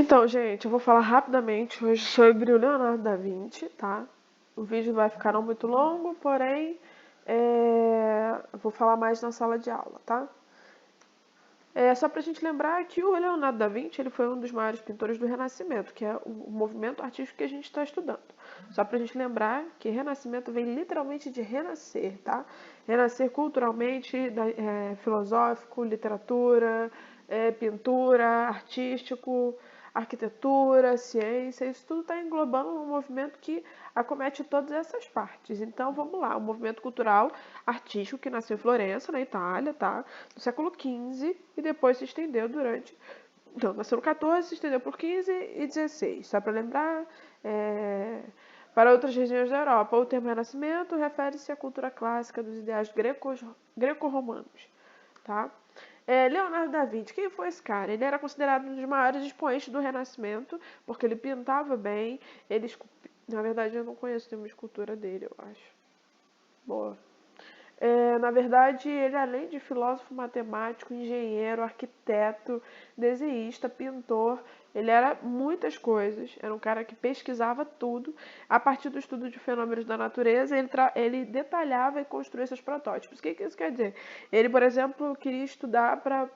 Então, gente, eu vou falar rapidamente hoje sobre o Leonardo da Vinci, tá? O vídeo vai ficar não muito longo, porém, eu vou falar mais na sala de aula, tá? Só pra gente lembrar que o Leonardo da Vinci ele foi um dos maiores pintores do Renascimento, que é o movimento artístico que a gente está estudando. Só pra gente lembrar que Renascimento vem literalmente de renascer, tá? Renascer culturalmente, filosófico, literatura, pintura, artístico, arquitetura, ciência, isso tudo está englobando um movimento que acomete todas essas partes. Então, vamos lá, o movimento cultural artístico que nasceu em Florença, na Itália, tá? No século XV e depois se estendeu durante... Então, nasceu no XIV, se estendeu por XV e XVI. Só para lembrar, para outras regiões da Europa, o termo Renascimento refere-se à cultura clássica dos ideais greco-romanos, tá? Leonardo da Vinci, quem foi esse cara? Ele era considerado um dos maiores expoentes do Renascimento, porque ele pintava bem, na verdade eu não conheço nenhuma escultura dele, eu acho. Boa. Na verdade, ele além de filósofo, matemático, engenheiro, arquiteto, desenhista, pintor, ele era muitas coisas. Era um cara que pesquisava tudo. A partir do estudo de fenômenos da natureza, ele detalhava e construía seus protótipos. O que isso quer dizer? Ele, por exemplo, queria estudar para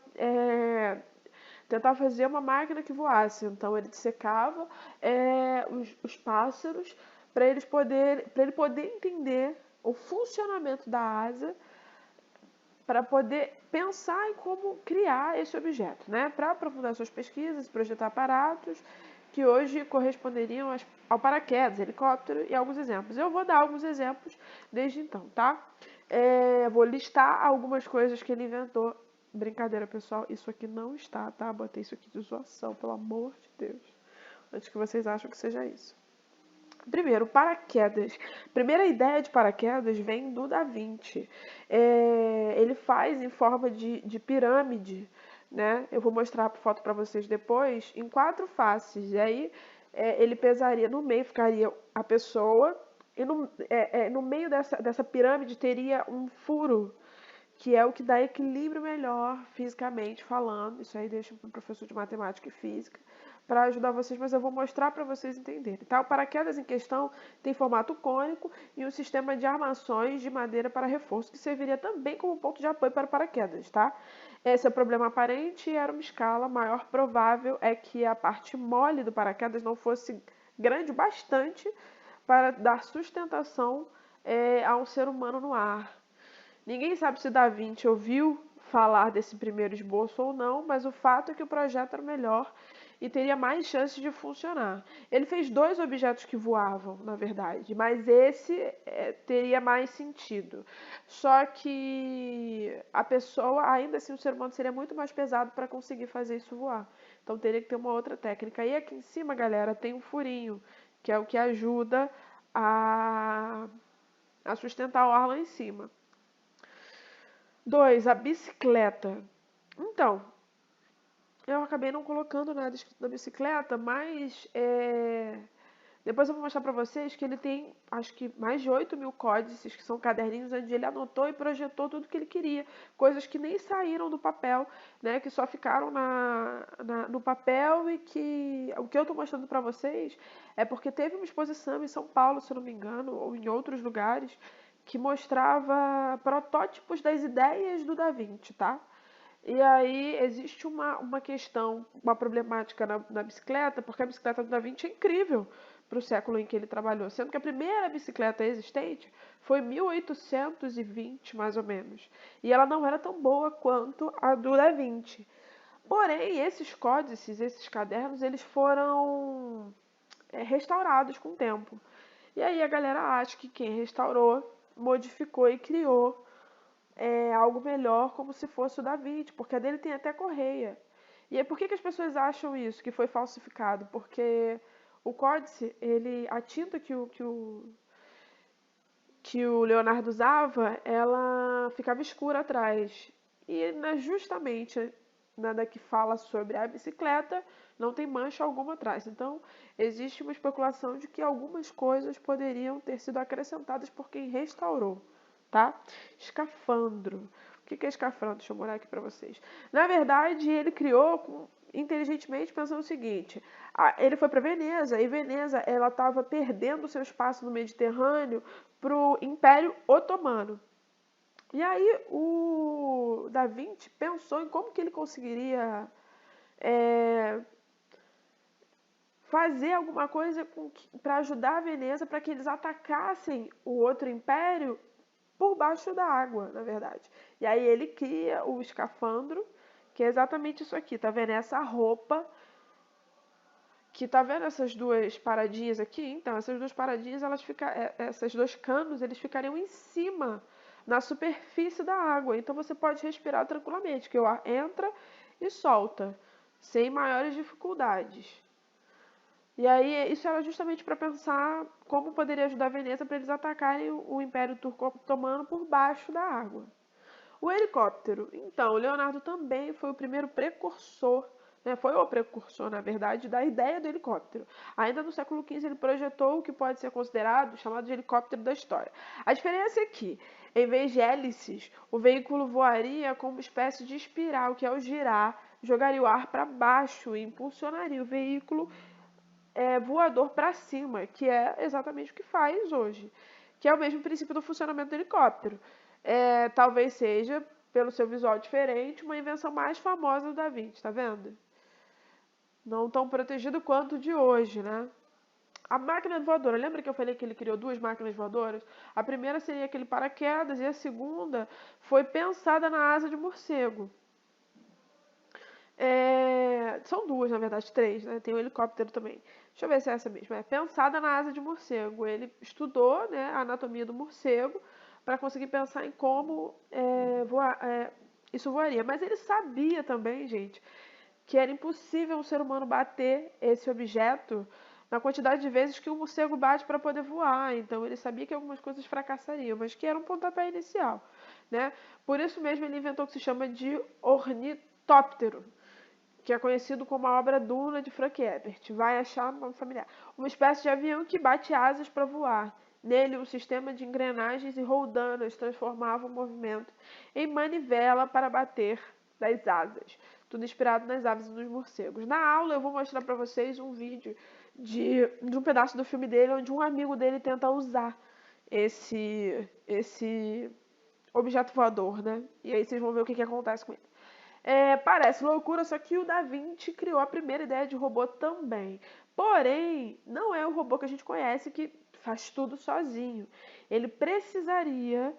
tentar fazer uma máquina que voasse. Então, ele dissecava os pássaros para ele poder entender o funcionamento da asa para poder pensar em como criar esse objeto, né? Para aprofundar suas pesquisas, projetar aparatos que hoje corresponderiam ao paraquedas, helicóptero e alguns exemplos. Eu vou dar alguns exemplos desde então, tá? Vou listar algumas coisas que ele inventou. Brincadeira, pessoal, isso aqui não está, tá? Botei isso aqui de zoação, pelo amor de Deus. Antes que vocês achem que seja isso. Primeiro, paraquedas. A primeira ideia de paraquedas vem do Da Vinci. Ele faz em forma de pirâmide, né? Eu vou mostrar a foto para vocês depois, em 4 faces. E aí ele pesaria, no meio ficaria a pessoa, e no meio dessa pirâmide teria um furo, que é o que dá equilíbrio melhor fisicamente falando. Isso aí deixa para o professor de matemática e física para ajudar vocês, mas eu vou mostrar para vocês entenderem. Tá? O paraquedas em questão tem formato cônico e um sistema de armações de madeira para reforço, que serviria também como ponto de apoio para o paraquedas. Tá? Esse é o problema aparente e era uma escala maior. Provável é que a parte mole do paraquedas não fosse grande o bastante para dar sustentação a um ser humano no ar. Ninguém sabe se Da Vinci ouviu falar desse primeiro esboço ou não, mas o fato é que o projeto era melhor e teria mais chances de funcionar. Ele fez 2 objetos que voavam, na verdade, mas esse teria mais sentido. Só que a pessoa, ainda assim, o ser humano seria muito mais pesado para conseguir fazer isso voar. Então teria que ter uma outra técnica. E aqui em cima, galera, tem um furinho, que é o que ajuda a sustentar o ar lá em cima. 2, a bicicleta. Então, eu acabei não colocando nada escrito na bicicleta, mas depois eu vou mostrar para vocês que ele tem, acho que mais de 8.000 códices, que são caderninhos onde ele anotou e projetou tudo que ele queria. Coisas que nem saíram do papel, né, que só ficaram no papel e que... O que eu estou mostrando para vocês é porque teve uma exposição em São Paulo, se eu não me engano, ou em outros lugares, que mostrava protótipos das ideias do Da Vinci, tá? E aí existe uma questão, uma problemática na bicicleta, porque a bicicleta do Da Vinci é incrível para o século em que ele trabalhou, sendo que a primeira bicicleta existente foi em 1820, mais ou menos. E ela não era tão boa quanto a do Da Vinci. Porém, esses códices, esses cadernos, eles foram restaurados com o tempo. E aí a galera acha que quem restaurou modificou e criou algo melhor, como se fosse o Da Vinci, porque a dele tem até correia. E aí por que as pessoas acham isso, que foi falsificado? Porque o códice, a tinta que o Leonardo usava, ela ficava escura atrás. E justamente nada que fala sobre a bicicleta, não tem mancha alguma atrás. Então, existe uma especulação de que algumas coisas poderiam ter sido acrescentadas por quem restaurou, tá? Escafandro. O que é escafandro? Deixa eu molhar aqui para vocês. Na verdade, ele criou inteligentemente pensando o seguinte: ele foi para Veneza, e Veneza ela estava perdendo seu espaço no Mediterrâneo para o Império Otomano. E aí o Da Vinci pensou em como que ele conseguiria é, fazer alguma coisa para ajudar a Veneza para que eles atacassem o outro império por baixo da água, na verdade. E aí ele cria o escafandro, que é exatamente isso aqui, tá vendo? Essa roupa, que tá vendo essas duas paradinhas aqui? Então, essas duas paradinhas, esses dois canos, eles ficariam em cima, na superfície da água. Então você pode respirar tranquilamente, que o ar entra e solta, sem maiores dificuldades. E aí, isso era justamente para pensar como poderia ajudar a Veneza para eles atacarem o Império Turco-Otomano por baixo da água. O helicóptero. Então, o Leonardo também foi o primeiro precursor, né, foi o precursor, na verdade, da ideia do helicóptero. Ainda no século XV, ele projetou o que pode ser considerado chamado de helicóptero da história. A diferença é que, em vez de hélices, o veículo voaria como uma espécie de espiral, que ao girar, jogaria o ar para baixo e impulsionaria o veículo voador para cima, que é exatamente o que faz hoje, que é o mesmo princípio do funcionamento do helicóptero. Talvez seja, pelo seu visual diferente, uma invenção mais famosa do Da Vinci, tá vendo? Não tão protegido quanto o de hoje, né? A máquina voadora, lembra que eu falei que ele criou duas máquinas voadoras? A primeira seria aquele paraquedas e a segunda foi pensada na asa de morcego. São duas, na verdade, três, né? Tem o helicóptero também. Deixa eu ver se é essa mesma. É pensada na asa de morcego. Ele estudou, né, a anatomia do morcego para conseguir pensar em como isso voaria. Mas ele sabia também, gente, que era impossível um ser humano bater esse objeto na quantidade de vezes que o morcego bate para poder voar. Então ele sabia que algumas coisas fracassariam, mas que era um pontapé inicial, né? Por isso mesmo ele inventou o que se chama de ornitóptero, que é conhecido como a obra Duna de Frank Herbert. Vai achar no nome familiar. Uma espécie de avião que bate asas para voar. Nele, um sistema de engrenagens e roldanas transformava o movimento em manivela para bater das asas. Tudo inspirado nas aves e nos morcegos. Na aula, eu vou mostrar para vocês um vídeo de um pedaço do filme dele, onde um amigo dele tenta usar esse objeto voador, né? E aí vocês vão ver o que acontece com ele. Parece loucura, só que o Da Vinci criou a primeira ideia de robô também. Porém, não é o robô que a gente conhece que faz tudo sozinho. Ele precisaria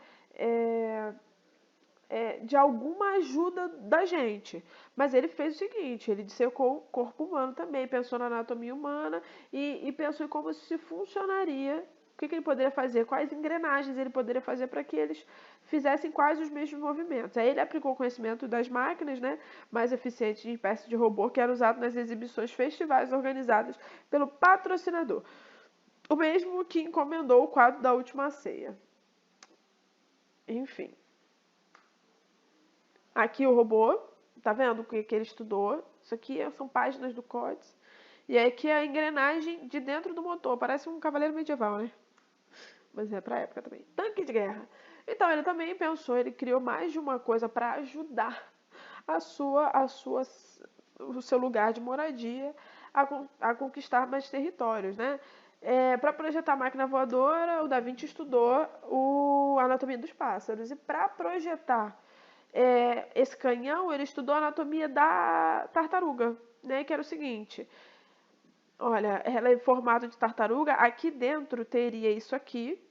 de alguma ajuda da gente. Mas ele fez o seguinte, ele dissecou o corpo humano também, pensou na anatomia humana e pensou em como se funcionaria, o que ele poderia fazer, quais engrenagens ele poderia fazer para que eles fizessem quase os mesmos movimentos. Aí ele aplicou o conhecimento das máquinas, né, mais eficientes de espécie de robô, que era usado nas exibições festivais organizadas pelo patrocinador. O mesmo que encomendou o quadro da Última Ceia. Enfim. Aqui o robô, tá vendo o que ele estudou? Isso aqui são páginas do CODES. E aqui é a engrenagem de dentro do motor. Parece um cavaleiro medieval, né? Mas é pra época também. Tanque de guerra. Então ele também pensou, ele criou mais de uma coisa para ajudar o seu lugar de moradia a conquistar mais territórios, né? Para projetar a máquina voadora, o Da Vinci estudou a anatomia dos pássaros. E para projetar esse canhão, ele estudou a anatomia da tartaruga, né? Que era o seguinte: olha, ela é em formato de tartaruga, aqui dentro teria isso aqui,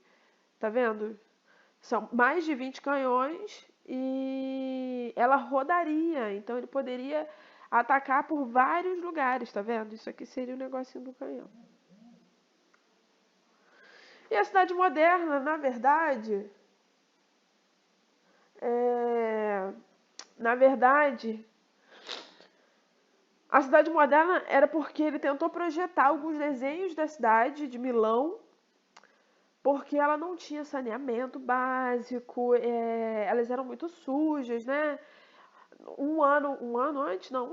tá vendo? São mais de 20 canhões e ela rodaria, então ele poderia atacar por vários lugares, tá vendo? Isso aqui seria o negocinho do canhão. E a cidade moderna, na verdade, a cidade moderna era porque ele tentou projetar alguns desenhos da cidade de Milão, porque ela não tinha saneamento básico, elas eram muito sujas, né? Um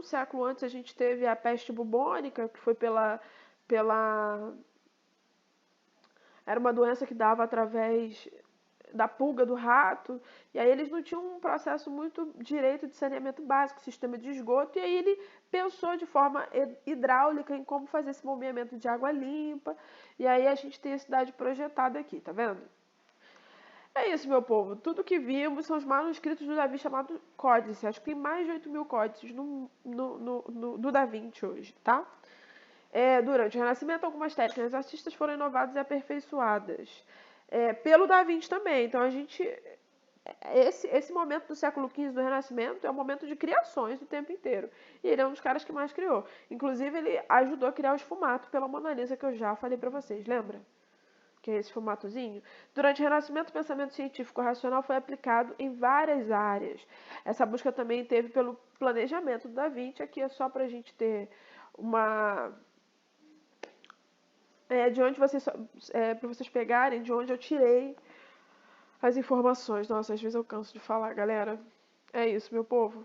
século antes a gente teve a peste bubônica, que foi era uma doença que dava através da pulga, do rato, e aí eles não tinham um processo muito direito de saneamento básico, sistema de esgoto, e aí ele pensou de forma hidráulica em como fazer esse movimento de água limpa, e aí a gente tem a cidade projetada aqui, tá vendo? É isso, meu povo. Tudo que vimos são os manuscritos do Davi chamado Códice. Acho que tem mais de 8.000 códices do Da Vinci hoje, tá? Durante o Renascimento, algumas técnicas artistas foram inovadas e aperfeiçoadas pelo Da Vinci também. Então, esse momento do século XV do Renascimento é um momento de criações o tempo inteiro. E ele é um dos caras que mais criou. Inclusive, ele ajudou a criar o esfumato pela Mona Lisa, que eu já falei pra vocês, lembra? Que é esse esfumatozinho. Durante o Renascimento, o pensamento científico racional foi aplicado em várias áreas. Essa busca também teve pelo planejamento do Da Vinci. Aqui é só pra gente ter uma... de onde vocês, para vocês pegarem, de onde eu tirei as informações. Nossa, às vezes eu canso de falar, galera. É isso, meu povo.